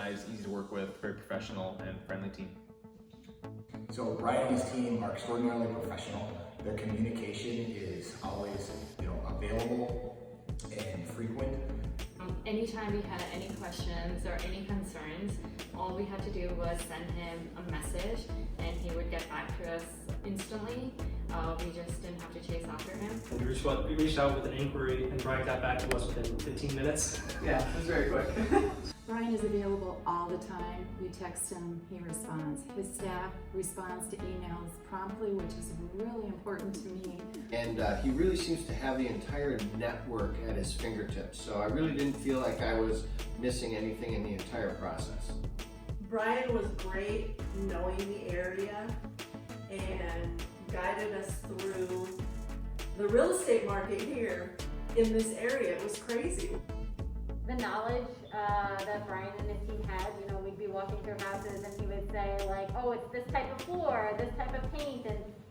organized, easy to work with, very professional and friendly team. So Brian and his team are extraordinarily professional. Their communication is always, available and frequent. Anytime we had any questions or any concerns, all we had to do was send him a message and he would get back to us instantly. We just didn't have to chase after him. We reached out with an inquiry and Brian got back to us within 15 minutes. Yeah, it was very quick. Brian is available all the time. You text him, he responds. His staff responds to emails promptly, which is really important to me. And he really seems to have the entire network at his fingertips. So I really didn't feel like I was missing anything in the entire process. Brian was great knowing the area and guided us through the real estate market here in this area. It was crazy. The knowledge that Brian and his team had, we'd be walking through houses and he would say like, oh, it's this type of floor, this type of paint,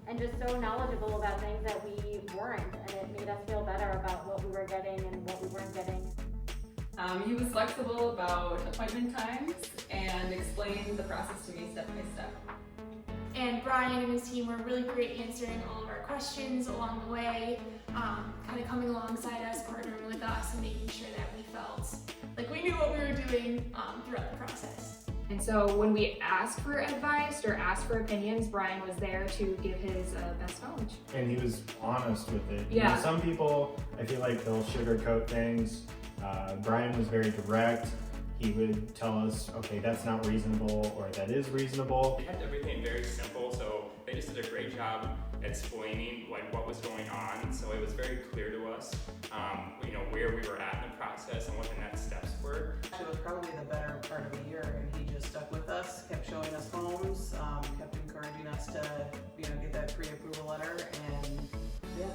and just so knowledgeable about things that we weren't, and it made us feel better about what we were getting and what we weren't getting. He was flexible about appointment times and explained the process to me step by step. And Brian and his team were really great answering all of our questions along the way, kind of coming alongside us, partnering with us, and making sure that we felt like we knew what we were doing throughout the process. And so when we asked for advice or asked for opinions, Brian was there to give his best knowledge. And he was honest with it. Yeah. Some people, I feel like they'll sugarcoat things. Brian was very direct. He would tell us, okay, that's not reasonable, or that is reasonable. They kept everything very simple, so they just did a great job explaining what was going on. So it was very clear to us, where we were at in the process and what the next steps were. It was probably the better part of a year, and he just stuck with us, kept showing us homes, kept encouraging us to, get that pre-approval letter, and yeah.